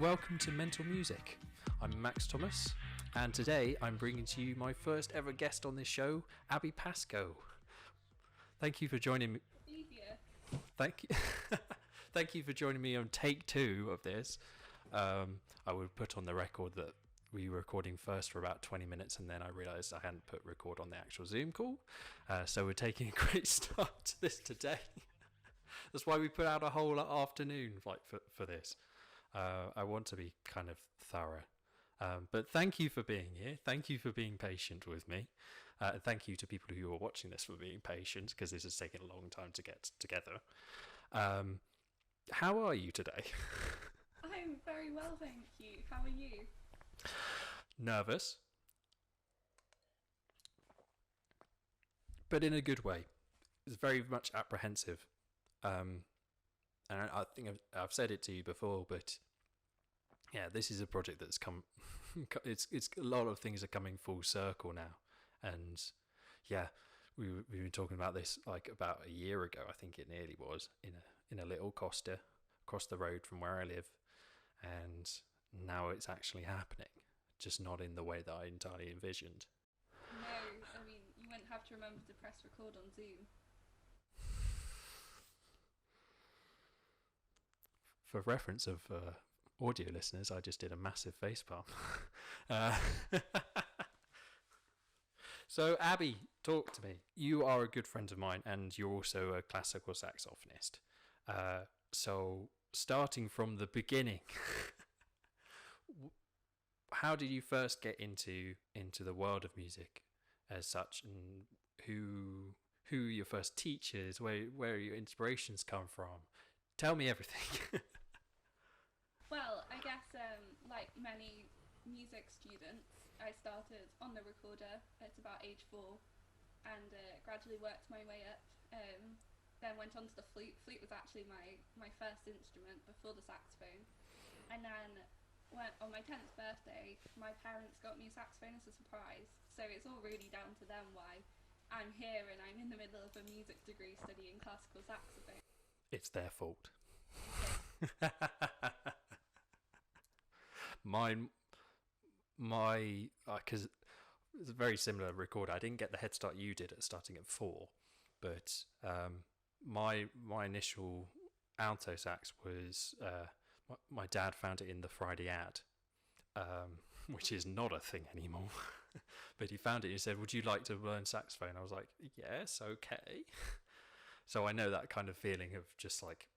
and welcome to Mental Music. I'm Max Thomas, and today I'm bringing to you my first ever guest on this show, Abbie Pascoe. Thank you for joining me. Thank you. Thank you for joining me on take 2 of this. I would put on the record that we were recording first for about 20 minutes, and then I realised I hadn't put record on the actual Zoom call. So we're taking a great start to this today. That's why we put out a whole afternoon for this. I want to be kind of thorough. But thank you for being here. Thank you for being patient with me. Thank you to people who are watching this for being patient, because this has taken a long time to get together. How are you today? I'm very well, thank you. How are you? Nervous, but in a good way. It's very much apprehensive. And I think I've said it to you before, but yeah, this is a project that's come. It's a lot of things are coming full circle now, and yeah, we've been talking about this like about a year ago. I think it nearly was in a little Costa across the road from where I live, and now it's actually happening, just not in the way that I entirely envisioned. No, I mean, you wouldn't have to remember to press record on Zoom. For reference of audio listeners, I just did a massive facepalm. So, Abbie, talk to me. You are a good friend of mine, and you're also a classical saxophonist. So, starting from the beginning, how did you first get into the world of music as such, and who your first teachers, where your inspirations come from? Tell me everything. Well, I guess like many music students, I started on the recorder at about age 4 and gradually worked my way up. Then went on to the flute. Flute was actually my first instrument before the saxophone. And then on my 10th birthday, my parents got me a saxophone as a surprise. So it's all really down to them why I'm here and I'm in the middle of a music degree studying classical saxophone. It's their fault. My because it's a very similar recorder. I didn't get the head start you did at starting at 4, but my initial alto sax was my dad found it in the Friday ad, which is not a thing anymore. But he found it and he said, "Would you like to learn saxophone?" I was like, "Yes, okay." So I know that kind of feeling of just like,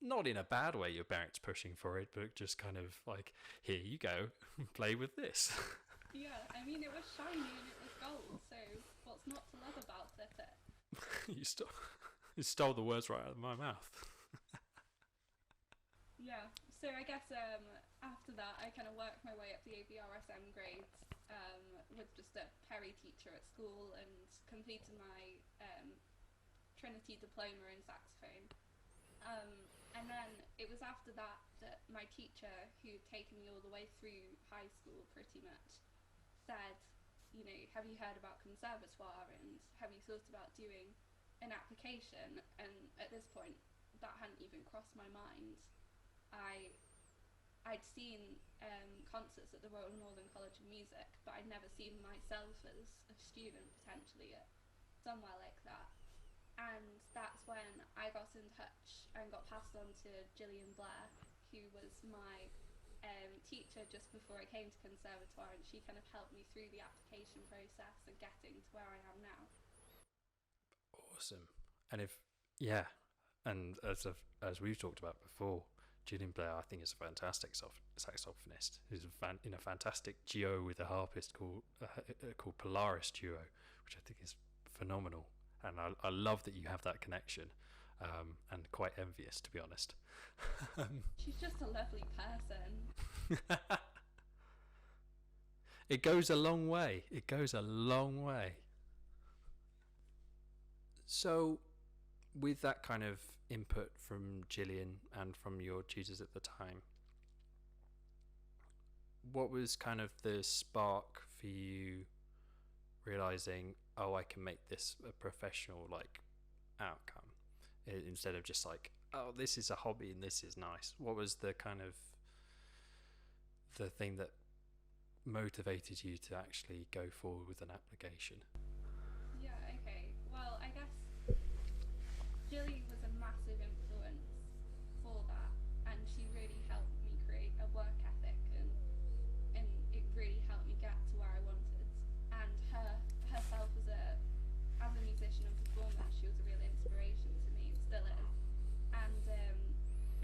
not in a bad way, your parents pushing for it, but just kind of like, here you go, play with this. Yeah, I mean, it was shiny and it was gold, so what's not to love about it? You stole the words right out of my mouth. Yeah, so I guess after that I kind of worked my way up the ABRSM grades with just a Perry teacher at school, and completed my Trinity diploma in saxophone. And then it was after that that my teacher, who'd taken me all the way through high school pretty much, said, you know, have you heard about Conservatoire, and have you thought about doing an application? And at this point that hadn't even crossed my mind. I'd seen concerts at the Royal Northern College of Music, but I'd never seen myself as a student potentially at somewhere like that. And that's when I got in touch and got passed on to Gillian Blair, who was my teacher just before I came to Conservatoire, and she kind of helped me through the application process and getting to where I am now. Awesome. And and as we've talked about before, Gillian Blair, I think, is a fantastic saxophonist who's in a fantastic duo with a harpist called Polaris Duo, which I think is phenomenal. And I love that you have that connection, and quite envious, to be honest. She's just a lovely person. It goes a long way. It goes a long way. So, with that kind of input from Gillian and from your tutors at the time, what was kind of the spark for you realizing, oh, I can make this a professional outcome, instead of just like, oh, this is a hobby and this is nice? What was the kind of the thing that motivated you to actually go forward with an application? Yeah, okay. Well, I guess Jilly was a massive influence for that, and she really helped me create a work ethic, and it really helped me get to where I wanted. And herself as a musician and performer, she was a real inspiration to me, and still is. And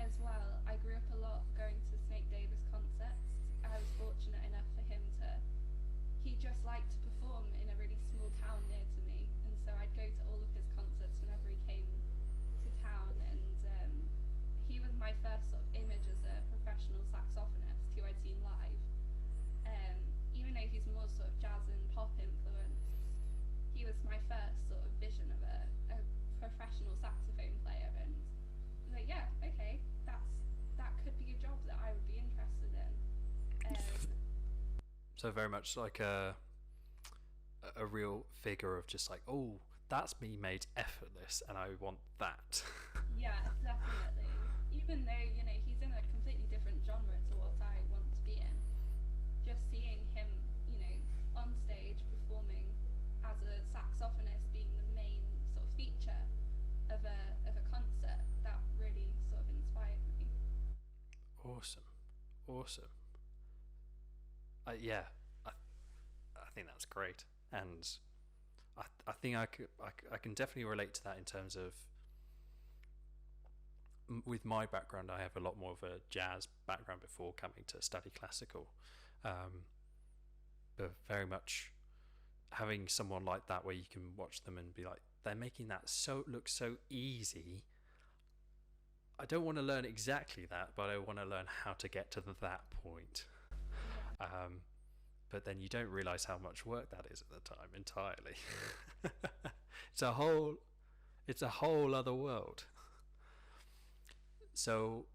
as well, I grew up a lot going to Snake Davis concerts. I was fortunate enough for him he just liked to perform in a really small town near to me, and so I'd go to all of his concerts whenever he came to town, and he was my first sort of image as a professional saxophonist who I'd seen live. Even though he's more sort of jazz and pop influenced, he was my first sort of vision of a professional saxophone player, and I was like, yeah, okay, that could be a job that I would be interested in. So very much like a real figure of just like, oh, that's me made effortless, and I want that. Yeah, definitely. Even though, you know, he's in a completely different genre to what I want to be in, just seeing him, you know, on stage performing as a saxophonist, being the main sort of feature of a concert, that really sort of inspired me. Awesome. Yeah, I think that's great, and I think I can definitely relate to that in terms of with my background. I have a lot more of a jazz background before coming to study classical, but very much having someone like that where you can watch them and be like, they're making that look so easy. I don't want to learn exactly that, but I want to learn how to get to that point. But then you don't realize how much work that is at the time entirely. It's a whole other world. So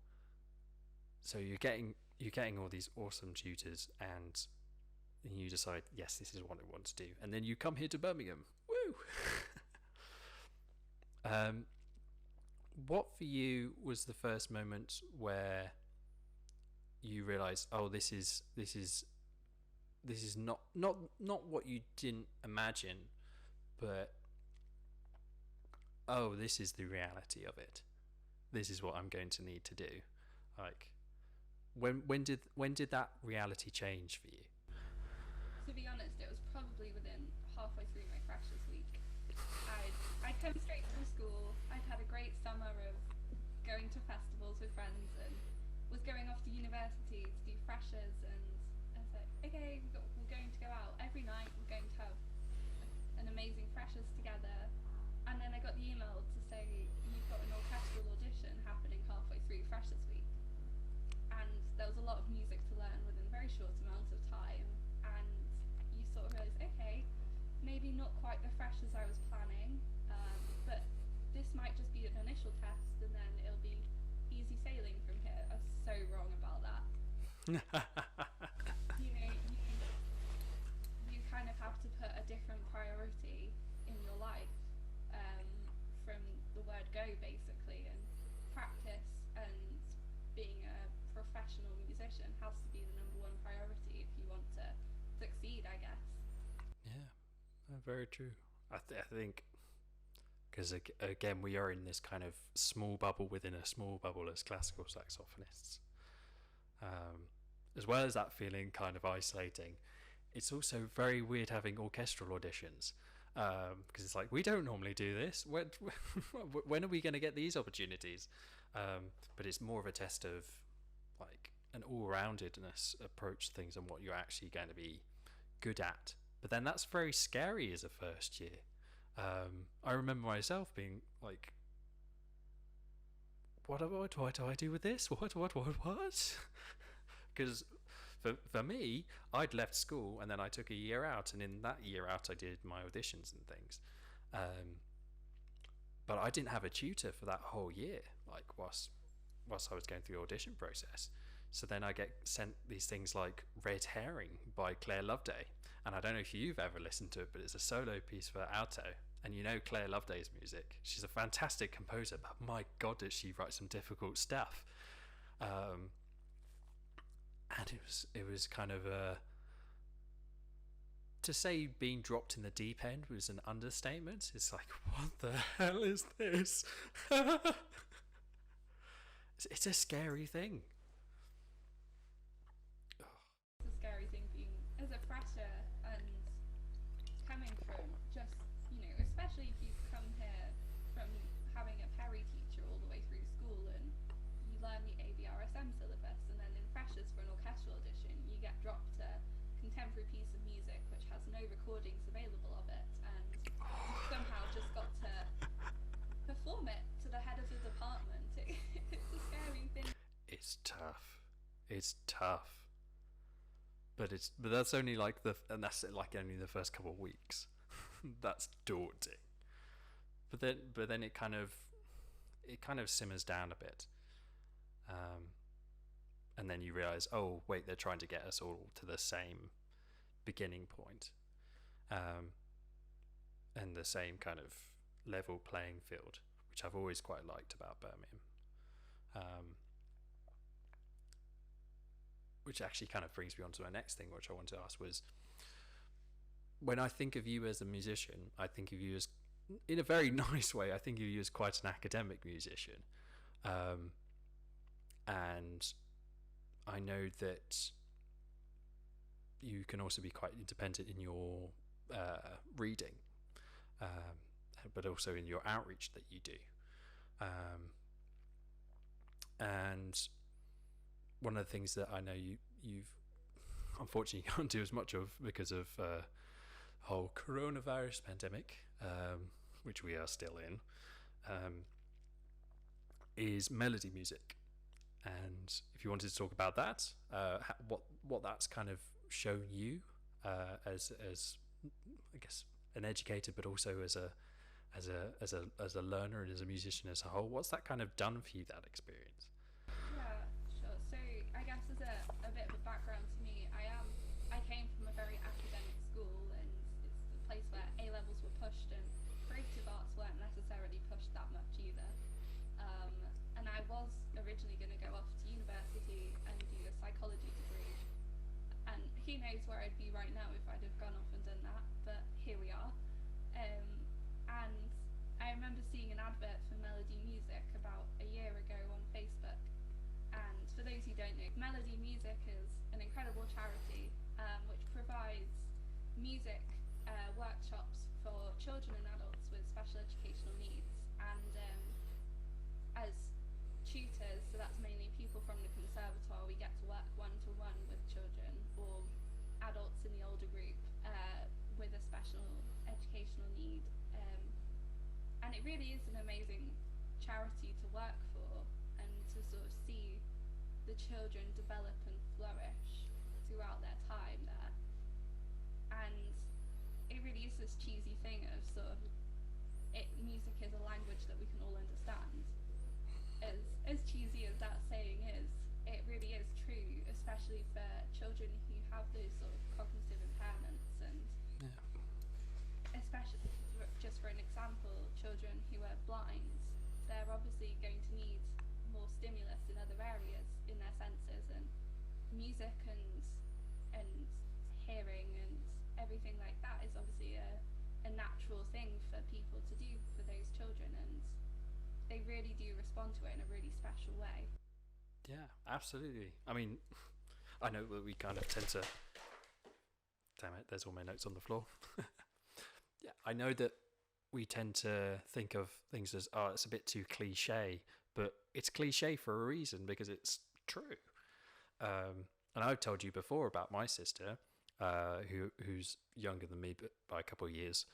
you're getting all these awesome tutors, and you decide, yes, this is what I want to do, and then you come here to Birmingham. Woo! What for you was the first moment where you realized, oh, this is not what you didn't imagine, but oh, this is the reality of it. This is what I'm going to need to do. Like, when did that reality change for you? To be honest, it was probably within halfway through my freshers week. I'd come straight from school. I'd had a great summer of going to festivals with friends, and was going off to university to do freshers, and I was like, okay, we're going to go out every night. We're going to have an amazing freshers together. And then I got the email to say, you've got an orchestral audition happening halfway through freshers week. And there was a lot of music to learn within a very short amount of time, and you sort of realise, okay, maybe not quite the freshers I was planning, but this might just be an initial test, and then it'll be easy sailing from here. I was so wrong about that. You know, you kind of have to put a different priority in your life, from the word go, basically, and practice and being a professional musician has to be the number one priority if you want to succeed, I guess. Yeah, very true. I think because again, we are in this kind of small bubble within a small bubble as classical saxophonists. As well as that feeling kind of isolating, it's also very weird having orchestral auditions, because it's like, we don't normally do this. When are we going to get these opportunities? But it's more of a test of like an all-roundedness approach to things and what you're actually going to be good at. But then that's very scary as a first year. I remember myself being like, what do I do with this? What? Because for me, I'd left school and then I took a year out, and in that year out I did my auditions and things. But I didn't have a tutor for that whole year, like whilst I was going through the audition process. So then I get sent these things like Red Herring by Claire Loveday. And I don't know if you've ever listened to it, but it's a solo piece for alto. And you know Claire Loveday's music. She's a fantastic composer, but my God, does she write some difficult stuff. and it was kind of a, to say being dropped in the deep end was an understatement. It's like, what the hell is this? It's a scary thing. It's a scary thing being as a fresher and coming from just, especially if you've come here from having a Perry teacher all the way through school and you learn the ABRSM syllabus, and then in freshers for an orchestral audition you get dropped a contemporary piece of music which has no recordings available of it, and you've somehow just got to perform it to the head of the department. It's a scary thing. It's tough. But that's only like that's like only the first couple of weeks. That's daunting. But then it kind of simmers down a bit. And then you realize, oh wait, they're trying to get us all to the same beginning point. And the same kind of level playing field, which I've always quite liked about Birmingham. Which actually kind of brings me on to my next thing, which I want to ask was, when I think of you as a musician, I think of you as, in a very nice way, I think of you as quite an academic musician. And I know that you can also be quite independent in your reading, but also in your outreach that you do. And one of the things that I know you've unfortunately can't do as much of because of whole coronavirus pandemic, which we are still in, is melody music. And if you wanted to talk about that, what that's kind of shown you as I guess an educator, but also as a learner and as a musician as a whole, what's that kind of done for you, that experience? Yeah, sure. So I guess as a bit of a background to me, I came from a very academic school, and it's the place where A levels were pushed and creative arts weren't necessarily pushed that much either. And I was originally going to go off to university and do a psychology degree, and who knows where I'd be right now if I'd have gone off and done that, but here we are. And I remember seeing an advert for Melody Music about a year ago on Facebook. And for those who don't know, Melody Music is an incredible charity which provides music workshops for children and adults with special educational needs. And as tutors, so that's mainly people from the Conservatoire, we get to work one-to-one with children or adults in the older group with a special educational need. And it really is an amazing charity to work for, and to sort of see the children develop and flourish throughout their time there. And it really is this cheesy thing of sort of, music is a language that we can all understand. As cheesy as that saying is, it really is true, especially for children who have those sort of cognitive impairments, and especially, just for an example, children who are blind, they're obviously going to need more stimulus in other areas in their senses, and music and hearing and everything like that is obviously a natural thing for people to do for those children, and they really do respond to it in a really special way. Yeah, absolutely. I mean, I know that we kind of tend to, damn it, there's all my notes on the floor. Yeah, I know that we tend to think of things as, oh, it's a bit too cliche, but it's cliche for a reason, because it's true. And I've told you before about my sister, who's younger than me, but by a couple of years,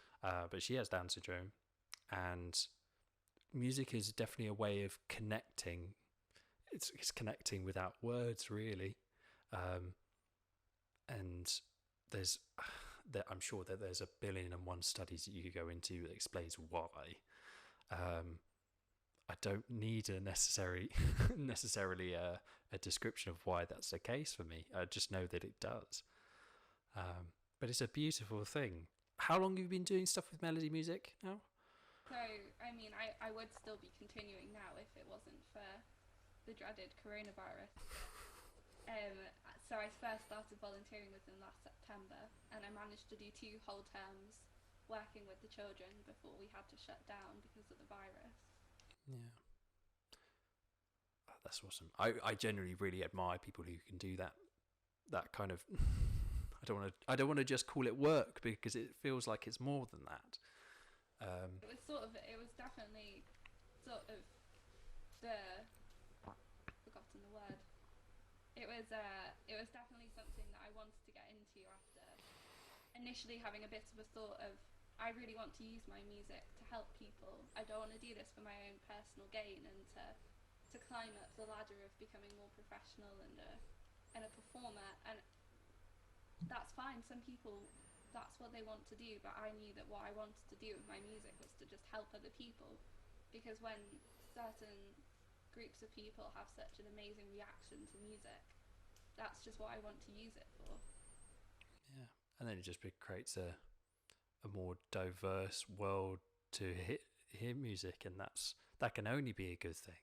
but she has Down syndrome, and music is definitely a way of connecting. It's connecting without words, really. And I'm sure that there's 1,000,001 studies that you could go into that explains why. I don't need necessarily a description of why that's the case for me. I just know that it does. But it's a beautiful thing. How long have you been doing stuff with melody music now? So, I mean, I would still be continuing now if it wasn't for the dreaded coronavirus. So I first started volunteering with them last September, and I managed to do 2 whole terms working with the children before we had to shut down because of the virus. Yeah. Oh, that's awesome. I generally really admire people who can do that kind of I don't want to just call it work, because it feels like it's more than that. It was definitely sort of forgotten the word. It was definitely something that I wanted to get into after initially having a bit of a thought of, I really want to use my music to help people. I don't want to do this for my own personal gain and to climb up the ladder of becoming more professional and a performer. And that's fine. Some people, that's what they want to do, but I knew that what I wanted to do with my music was to just help other people, because when certain groups of people have such an amazing reaction to music, that's just what I want to use it for. Yeah, and then it just creates a more diverse world to hear music, and that can only be a good thing.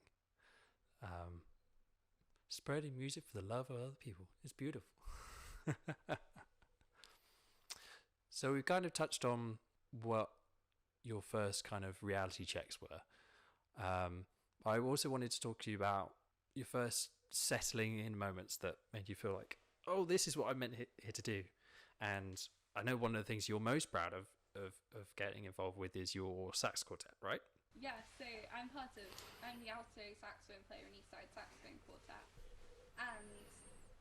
Spreading music for the love of other people is beautiful. So we've kind of touched on what your first kind of reality checks were. I also wanted to talk to you about your first settling in moments that made you feel like, oh, this is what I meant here to do. And I know one of the things you're most proud of getting involved with is your sax quartet, right? Yeah, so I'm the alto saxophone player in East Side Saxophone Quartet, and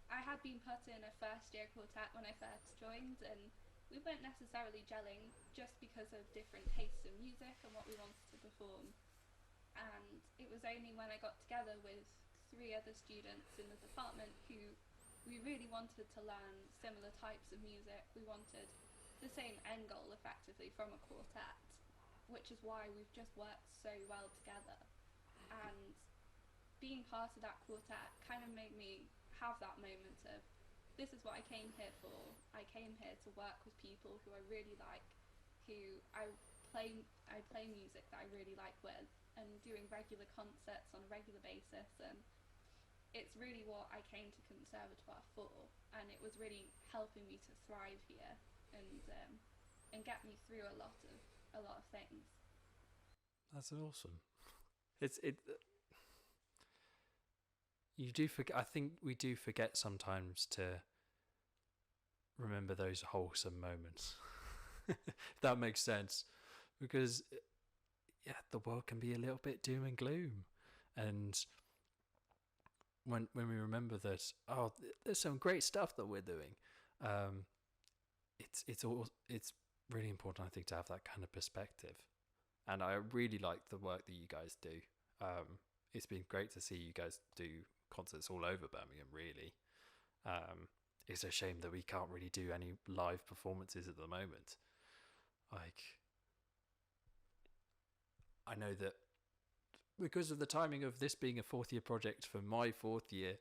I had been put in a first year quartet when I first joined, and we weren't necessarily gelling just because of different tastes in music and what we wanted to perform. And it was only when I got together with 3 other students in the department who we really wanted to learn similar types of music. We wanted the same end goal effectively from a quartet, which is why we've just worked so well together. And being part of that quartet kind of made me have that moment of, this is what I came here for. I came here to work with people who I really like, who I play music that I really like with, and doing regular concerts on a regular basis. And it's really what I came to Conservatoire for, and it was really helping me to thrive here and get me through a lot of things. That's awesome. You do forget. I think we do forget sometimes to remember those wholesome moments. If that makes sense, because the world can be a little bit doom and gloom, and when we remember that, oh, there's some great stuff that we're doing, it's really important, I think, to have that kind of perspective. And I really like the work that you guys do. It's been great to see you guys do concerts all over Birmingham, really. It's a shame that we can't really do any live performances at the moment. I know that because of the timing of this being a 4th year project for my 4th year,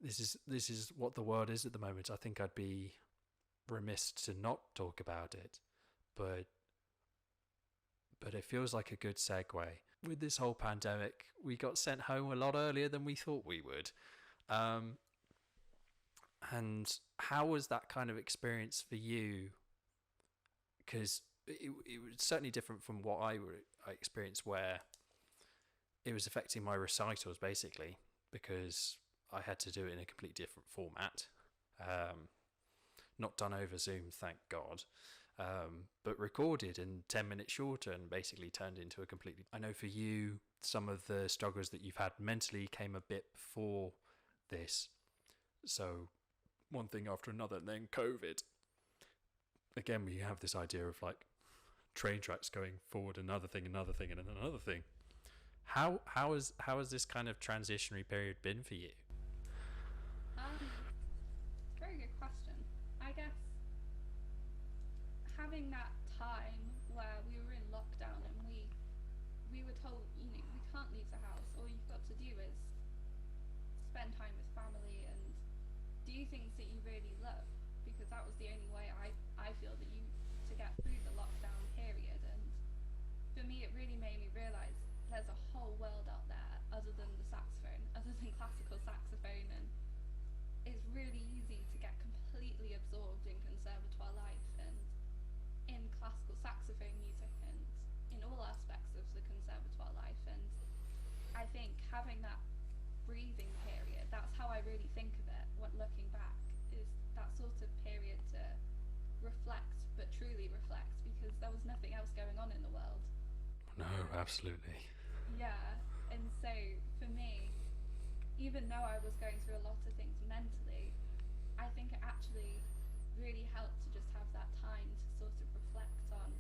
this is what the world is at the moment. I think I'd be remiss to not talk about it, but it feels like a good segue. With this whole pandemic, we got sent home a lot earlier than we thought we would. And how was that kind of experience for you? Because it was certainly different from what I experienced, where it was affecting my recitals, basically, because I had to do it in a completely different format. Not done over Zoom, thank God. But recorded in 10 minutes shorter and basically turned into a completely... I know for you, some of the struggles that you've had mentally came a bit before this. So one thing after another, and then COVID. Again, we have this idea of like train tracks going forward, another thing, and another thing. How has this kind of transitionary period been for you? Very good question. I guess having that time where we were in lockdown and we were told, we can't leave the house. All you've got to do is spend time with family and do things that you really love, because that was the only way I feel that to get through the lockdown period. And for me, it really made me realise there's a whole world out there other than the saxophone, other than classical saxophone, and it's really there was nothing else going on in the world. No, absolutely. Yeah, and so for me, even though I was going through a lot of things mentally, I think it actually really helped to just have that time to sort of reflect on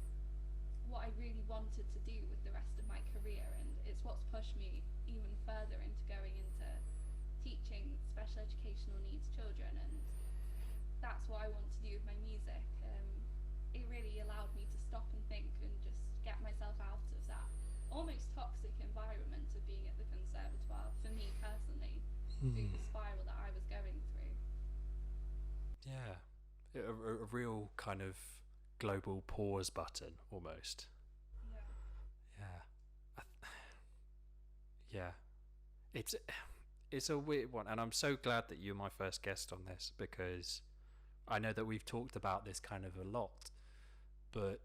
what I really wanted to do with the rest of my career, and it's what's pushed me even further into going into teaching special educational needs children, and that's what I want to do with my music. It really allowed me to stop and think and just get myself out of that almost toxic environment of being at the Conservatoire, for me personally, through the spiral that I was going through. Yeah, a real kind of global pause button almost. Yeah, it's a weird one, and I'm so glad that you're my first guest on this, because I know that we've talked about this kind of a lot, but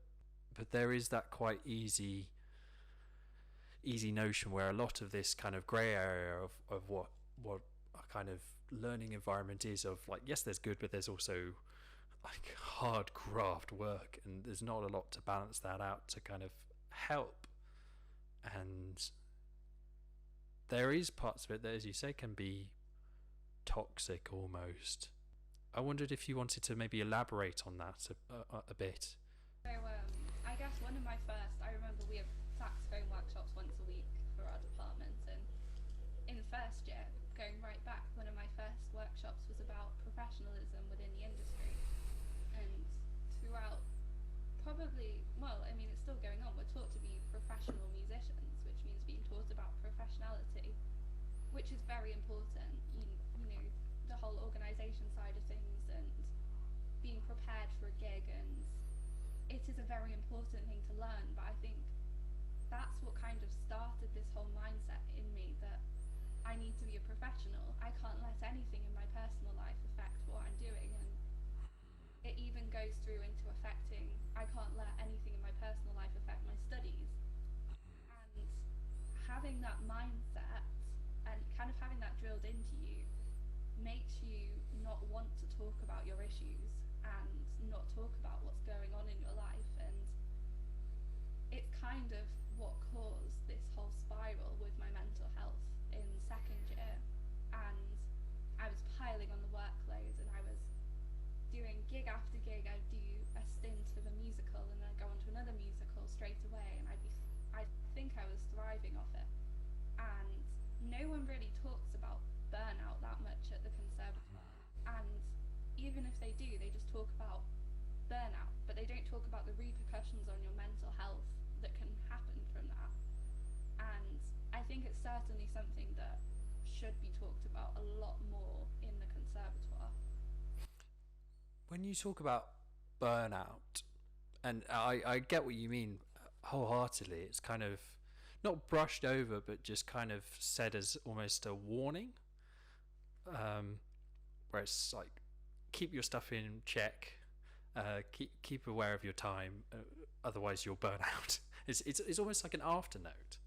there is that quite easy notion where a lot of this kind of grey area of what a kind of learning environment is, of like, yes, there's good, but there's also like hard graft work, and there's not a lot to balance that out to kind of help. And there is parts of it that, as you say, can be toxic almost. I wondered if you wanted to maybe elaborate on that a bit. So I guess one of my first, I remember we have saxophone workshops once a week for our department, and in first year, going right back, one of my first workshops was about professionalism within the industry, and throughout probably, well, I mean, it's still going on, we're taught to be professional musicians, which means being taught about professionality, which is very important, you know, the whole organisation side of things and being prepared for a gig, and it is a very important thing to learn, but I think that's what kind of started this whole mindset in me, that I need to be a professional. I can't let anything in my personal life affect what I'm doing, and it even goes through into affecting, I can't let anything in my personal life affect my studies. And having that mindset and kind of having that drilled into you makes you not want to talk about your issues and not talk about what's going on in your life, and it's kind of what caused this whole spiral with my mental health in second year. And I was piling on the workload, and I was doing gig after gig. I'd do a stint of a musical and then go on to another musical straight away, and I think I was thriving off it. And no one really talks about burnout that much at the Conservatoire, and even if they do, they just talk about burnout, but they don't talk about the repercussions on your mental health that can happen from that. And I think it's certainly something that should be talked about a lot more in the Conservatoire. When you talk about burnout, and I get what you mean wholeheartedly, it's kind of not brushed over, but just kind of said as almost a warning, where it's like, keep your stuff in check, keep aware of your time, otherwise you'll burn out. It's almost like an afternote.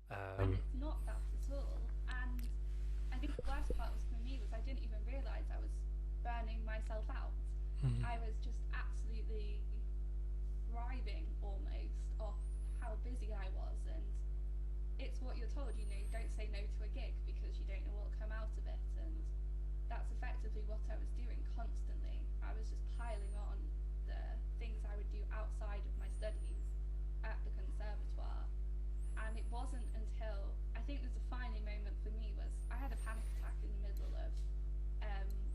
And it's not that at all. And I think the worst part was for me was I didn't even realise I was burning myself out. I was just absolutely thriving almost off how busy I was, and it's what you're told, you know, you don't say no to a gig because you don't know what'll come out of it, and that's effectively what I was doing constantly. I was just piling on the things I would do outside of my studies at the Conservatoire, and it wasn't until, I think the defining moment for me was I had a panic attack in the middle of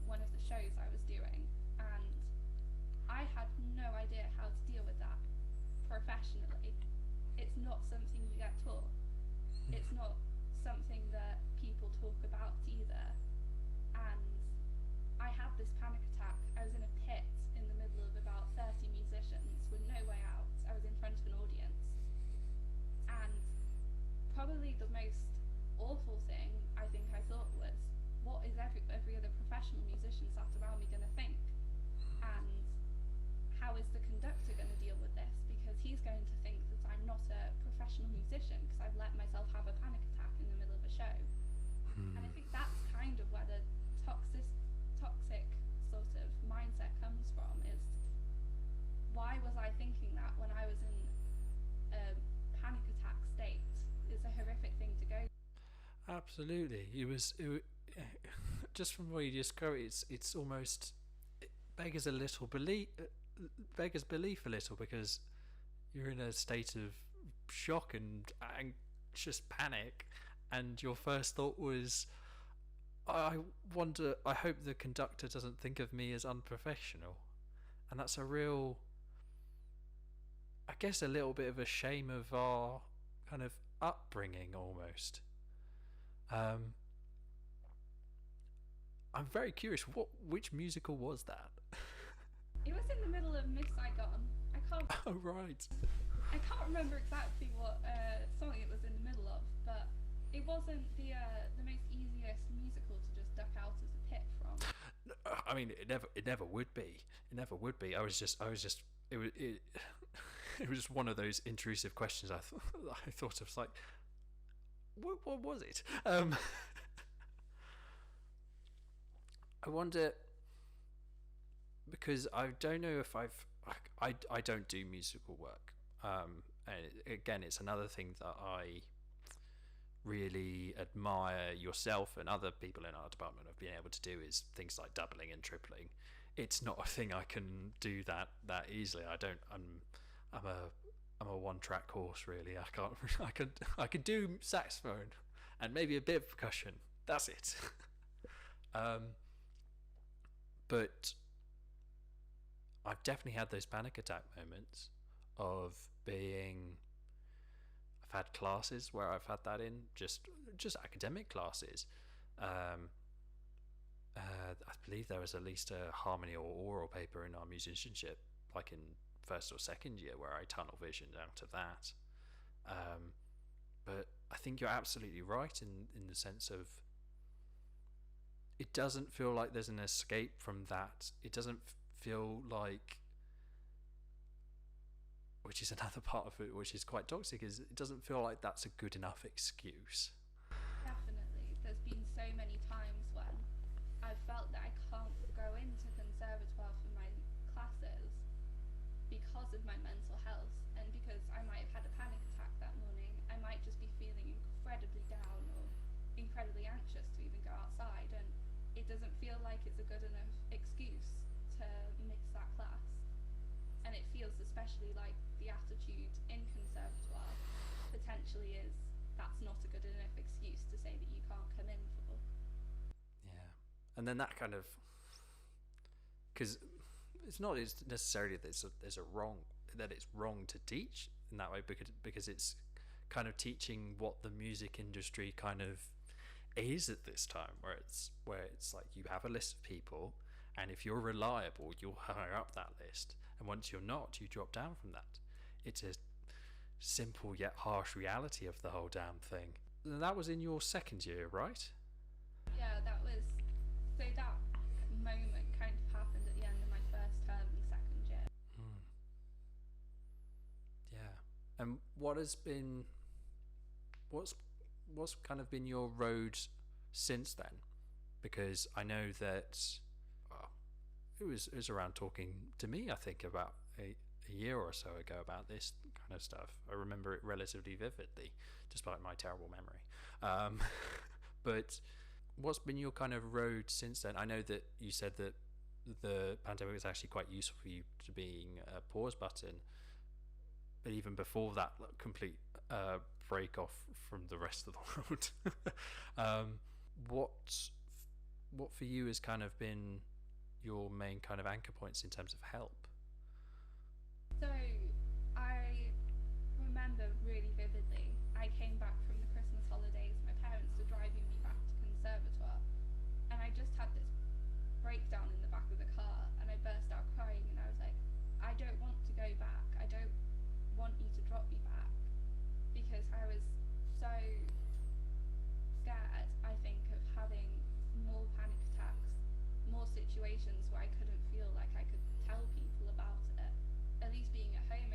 one of the shows I was doing, and I had no idea how to deal with that professionally. It's not something you get taught. It's not something that people talk about either. And I had this panic attack. I was in a pit in the middle of about 30 musicians with no way out. I was in front of an audience. And probably the most awful thing I think I thought was, what is every other professional musician sat around me going to think? And how is the conductor going to deal with this? Because he's going to think that I'm not a professional musician because I've let myself have a panic attack in the middle of a show. And I think that's kind of where the toxic sort of mindset comes from, is why was I thinking that when I was in Absolutely. Just from what you just go, it's almost, it beggars belief a little, because you're in a state of shock and anxious panic, and your first thought was, I wonder, I hope the conductor doesn't think of me as unprofessional. And that's a real, I guess, a little bit of a shame of our kind of upbringing almost. I'm very curious, which musical was that? It was in the middle of Miss Saigon. Oh, right. I can't remember exactly what song it was in the middle of, but it wasn't the most easiest musical to just duck out as a pit from. I mean, it never would be. It never would be. I was just. It was. It was just one of those intrusive questions. I thought of, like, what was it? I wonder, because I don't know if I don't do musical work. And again, it's another thing that I really admire yourself and other people in our department of being able to do, is things like doubling and tripling. It's not a thing I can do that easily. I'm a one-track horse, really. I can do saxophone and maybe a bit of percussion. That's it. But I've definitely had those panic attack moments of being. I've had classes where I've had that in, just academic classes. I believe there was at least a harmony or oral paper in our musicianship, like in first or second year, where I tunnel visioned out of that. But I think you're absolutely right in the sense of, it doesn't feel like there's an escape from that. It doesn't feel like, which is another part of it which is quite toxic, is it doesn't feel like that's a good enough excuse. Definitely. There's been so many times when I've felt that I can't go into Conservatoire for my classes because of my mental health, and because I might have had a panic attack that morning. I might just be feeling incredibly down or incredibly anxious to even go outside, and it doesn't feel like it's a good enough excuse to miss that class. And it feels especially like the attitude in Conservatoire potentially is, that's not a good enough excuse to say that you can't come in for. Yeah. And then that kind of, because it's not necessarily that there's a wrong, that it's wrong to teach in that way, because it's kind of teaching what the music industry kind of is at this time, where it's like you have a list of people, and if you're reliable, you'll higher up that list, and once you're not, you drop down from that. It's a simple yet harsh reality of the whole damn thing. And that was in your second year, right? Yeah, that moment kind of happened at the end of my first term in second year. Yeah. And what's kind of been your road since then? Because I know that, well, it was around talking to me, I think, about a year or so ago about this kind of stuff. I remember it relatively vividly, despite my terrible memory. But what's been your kind of road since then? I know that you said that the pandemic was actually quite useful for you to being a pause button, but even before that, complete break off from the rest of the world. What for you has kind of been your main kind of anchor points in terms of help? So I remember really vividly, I came back from the Christmas holidays, my parents were driving me back to Conservatoire, and I just had this breakdown in the back of the car, and I burst out crying, and I was like, I don't want to go back, I don't want you to drop me back, because I was so scared, I think, of having more panic attacks, more situations where I couldn't feel like I could tell people about it. At least being at home,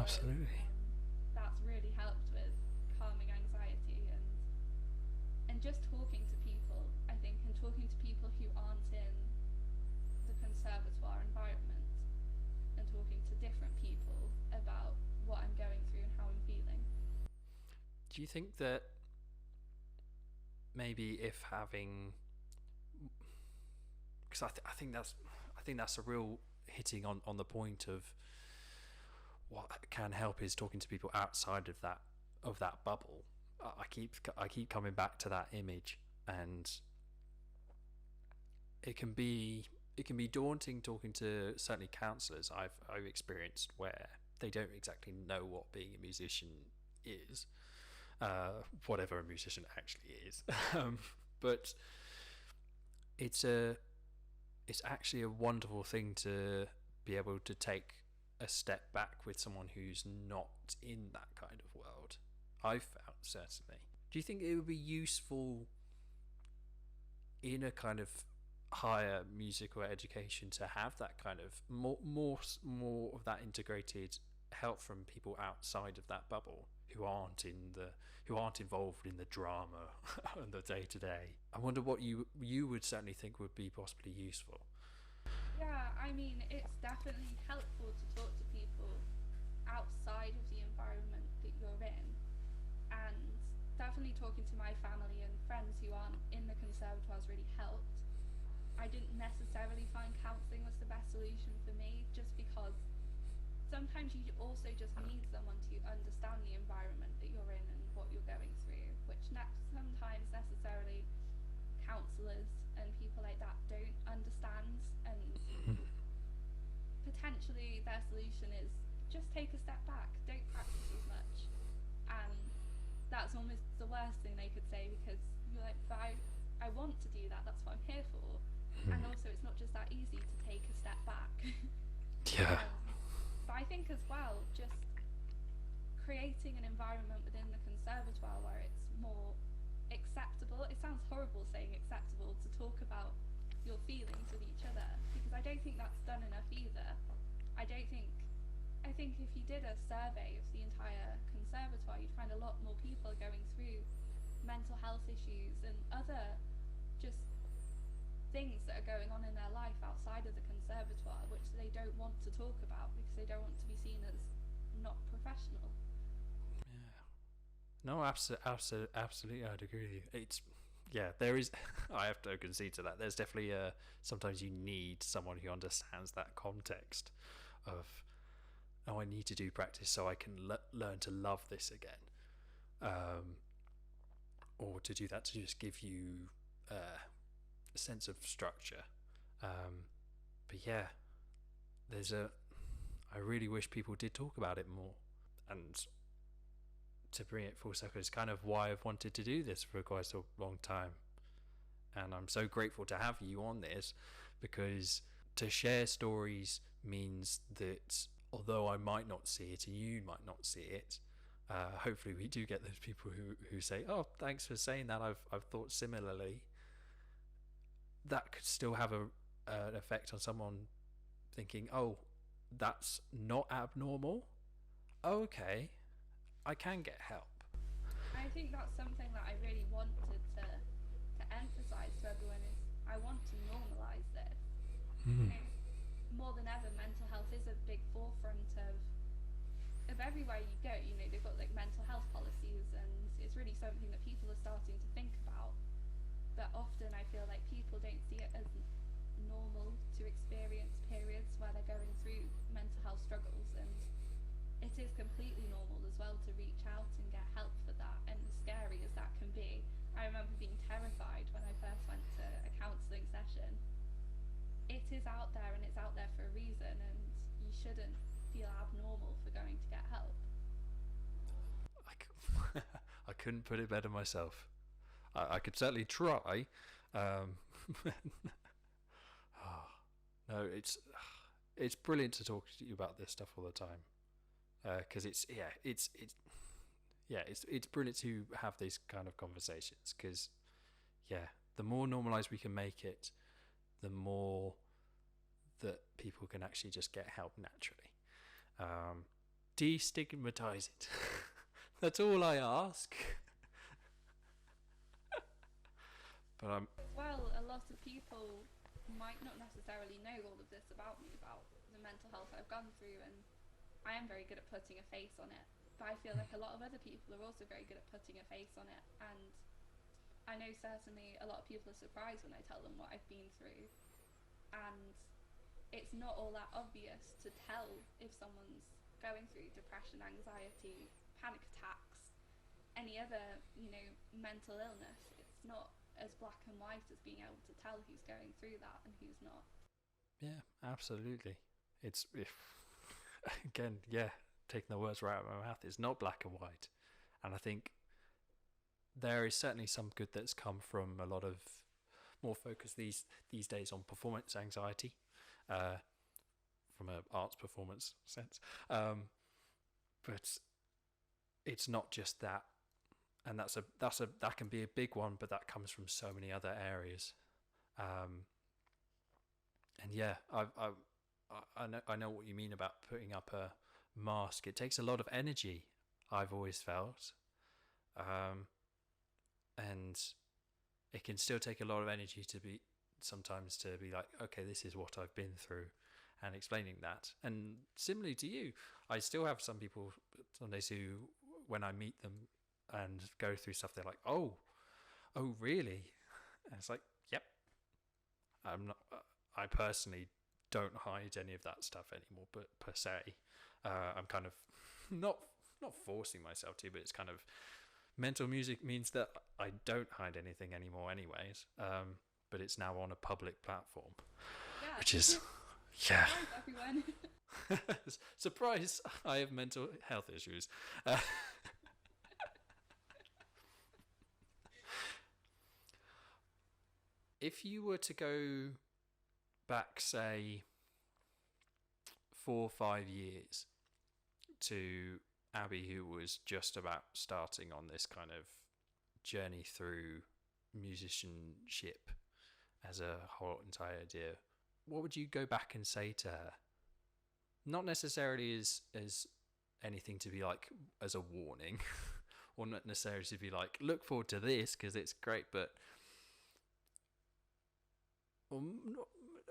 Absolutely. That's really helped with calming anxiety and just talking to people, I think, and talking to people who aren't in the conservatoire environment, and talking to different people about what I'm going through and how I'm feeling. Do you think that maybe if having, because I think that's a real hitting on the point of what can help is talking to people outside of that bubble. I keep coming back to that image, and it can be daunting talking to certainly counsellors I've experienced, where they don't exactly know what being a musician is, whatever a musician actually is. But it's actually a wonderful thing to be able to take a step back with someone who's not in that kind of world. I've found, certainly. Do you think it would be useful in a kind of higher musical education to have that kind of more of that integrated help from people outside of that bubble, who aren't involved in the drama and the day to day? I wonder what you would certainly think would be possibly useful. Yeah, I mean, it's definitely helpful to talk to people outside of the environment that you're in, and definitely talking to my family and friends who aren't in the conservatoire has really helped. I didn't necessarily find counselling was the best solution for me, just because sometimes you also just need someone to understand the environment that you're in and what you're going through, which sometimes necessarily counsellors and people like that don't understand, and potentially their solution is just take a step back, don't practice as much. And that's almost the worst thing they could say, because you're like, but I want to do that, that's what I'm here for. And also it's not just that easy to take a step back. Yeah. But I think as well, just creating an environment within the conservatoire where it's more acceptable. It sounds horrible saying acceptable to talk about your feelings with each other, because I don't think that's done enough either. I think if you did a survey of the entire conservatoire, you'd find a lot more people going through mental health issues and other just things that are going on in their life outside of the conservatoire, which they don't want to talk about because they don't want to be seen as not professional. Yeah. No, absolutely, I'd agree with you. There is. I have to concede to that. There's definitely sometimes you need someone who understands that context of, oh, I need to do practice so I can learn to love this again, or to do that to just give you a sense of structure. But yeah, I really wish people did talk about it more, and to bring it full circle is kind of why I've wanted to do this for quite a long time. And I'm so grateful to have you on this, because to share stories means that although I might not see it and you might not see it, hopefully we do get those people who say, oh, thanks for saying that, I've thought similarly. That could still have an effect on someone thinking, oh, that's not abnormal, okay, I can get help. I think that's something that I really wanted to emphasise to everyone, is I want to normalise this. You know, more than ever, mental health is a big forefront of everywhere you go. You know, they've got like mental health policies, and it's really something that people are starting to think about. But often I feel like people don't see it as normal to experience periods where they're going through mental health struggles, and it is completely normal as well to reach out and get help for that. And as scary as that can be, I remember being terrified when I first went to a counselling session. It is out there, and it's out there for a reason, and you shouldn't feel abnormal for going to get help. I couldn't put it better myself. I could certainly try. No, it's brilliant to talk to you about this stuff all the time, because it's brilliant to have these kind of conversations, because the more normalized we can make it, the more that people can actually just get help naturally. destigmatize it. That's all I ask. But I'm. Well, a lot of people might not necessarily know all of this about me, about the mental health I've gone through, and I am very good at putting a face on it. But I feel like a lot of other people are also very good at putting a face on it, and I know certainly a lot of people are surprised when I tell them what I've been through, and it's not all that obvious to tell if someone's going through depression, anxiety, panic attacks, any other, mental illness. It's not as black and white as being able to tell who's going through that and who's not. Yeah, absolutely. It's again, yeah, taking the words right out of my mouth. It's not black and white, and I think there is certainly some good that's come from a lot of more focus these days on performance anxiety, from an arts performance sense. But it's not just that, and that can be a big one, but that comes from so many other areas. And yeah, I know what you mean about putting up a mask. It takes a lot of energy, I've always felt, and it can still take a lot of energy sometimes to be like, okay, this is what I've been through, and explaining that. And similarly to you, I still have some people some days who, when I meet them and go through stuff, they're like, oh really? And it's like, yep. I personally don't hide any of that stuff anymore, but per se, I'm kind of not forcing myself to, but it's kind of, mental music means that I don't hide anything anymore anyways, but it's now on a public platform, Yeah. which is, yeah. Surprise, everyone. Surprise, I have mental health issues. If you were to go back, say, 4 or 5 years to Abbie, who was just about starting on this kind of journey through musicianship as a whole entire idea, what would you go back and say to her? Not necessarily as anything to be like as a warning, or not necessarily to be like, look forward to this because it's great, but or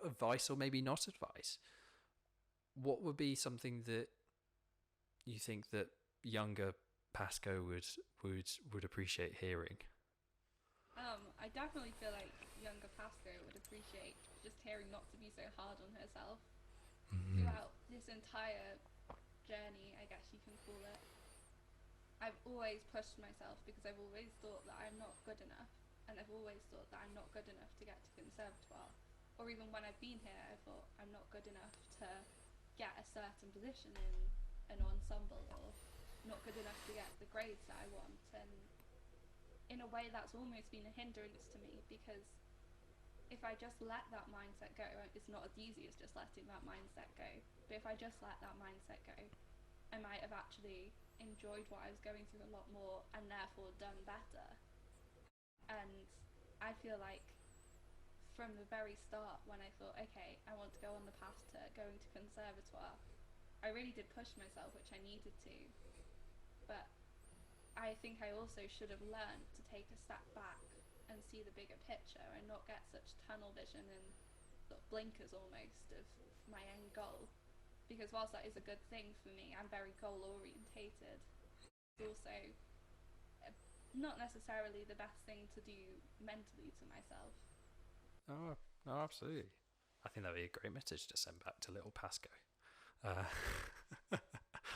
advice, or maybe not advice. What would be something that you think that younger Pascoe would appreciate hearing? I definitely feel like younger Pascoe would appreciate just hearing not to be so hard on herself. Throughout this entire journey, I guess you can call it, I've always pushed myself because I've always thought that I'm not good enough, and I've always thought that I'm not good enough to get to Conservatoire. Or even when I've been here, I thought I'm not good enough to get a certain position in an ensemble, or not good enough to get the grades that I want. And in a way, that's almost been a hindrance to me, because if I just let that mindset go, it's not as easy as just letting that mindset go, but if I just let that mindset go, I might have actually enjoyed what I was going through a lot more, and therefore done better. And I feel like from the very start, when I thought, okay, I want to go on the path to going to Conservatoire, I really did push myself, which I needed to. But I think I also should have learned to take a step back and see the bigger picture, and not get such tunnel vision and sort of blinkers almost of my end goal. Because whilst that is a good thing for me, I'm very goal orientated. It's also not necessarily the best thing to do mentally to myself. Oh, no, absolutely. I think that'd be a great message to send back to little Pascoe.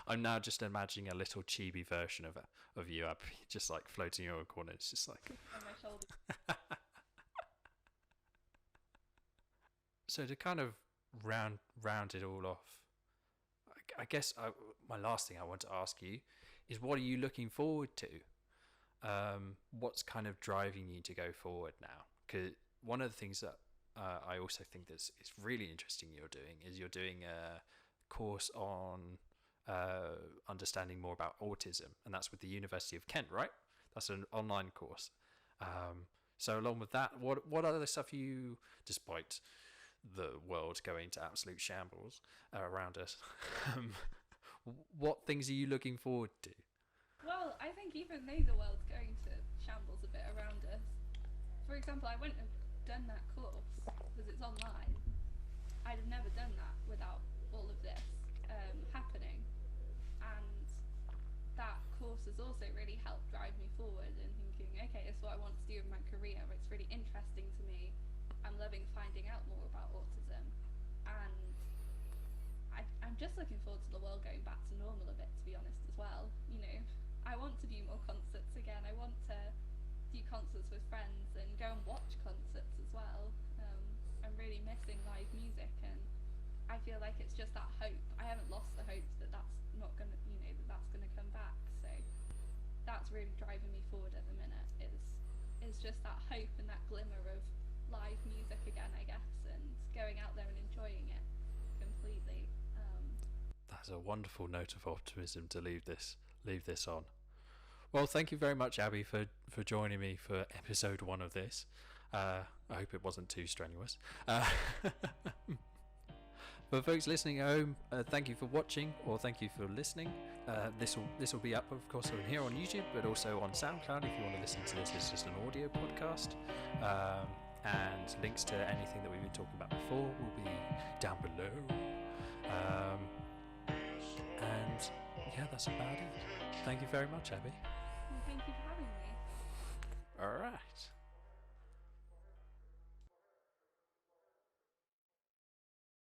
I'm now just imagining a little chibi version of you, Abbie, just like floating in a corner. It's just like On my shoulder. So to kind of round it all off, I guess my last thing I want to ask you is, what are you looking forward to? What's kind of driving you to go forward now? Because one of the things that I also think that's is really interesting you're doing a course on understanding more about autism, and that's with the University of Kent, right? That's an online course. So along with that, what other stuff you, despite the world going to absolute shambles around us, What things are you looking forward to? Well, I think even though the world's going to shambles a bit around us, for example, I wouldn't have done that course because it's online. I'd have never done that without all of this happening, and that course has also really helped drive me forward and thinking, okay, it's what I want to do in my career. It's really interesting to me. I'm loving finding out more about autism, and I'm just looking forward to the world going back to normal a bit, to be honest, as well. You know, I want to do more concerts again. I want to do concerts with friends and go and watch concerts as well. I'm really missing live music, and I feel like it's just that hope. I haven't lost the hope that that's not gonna, that's gonna come back. So that's really driving me forward at the minute. Is just that hope and that glimmer of live music again, I guess, and going out there and enjoying it completely. That's a wonderful note of optimism to leave this on. Well, thank you very much, Abbie, for joining me for episode 1 of this. I hope it wasn't too strenuous. For folks listening at home, thank you for watching, or thank you for listening. This will be up, of course, on here on YouTube, but also on Soundcloud if you want to listen to this as just an audio podcast. And links to anything that we've been talking about before will be down below. And yeah, that's about it. Thank you very much, Abbie. Well, thank you for having me. All right.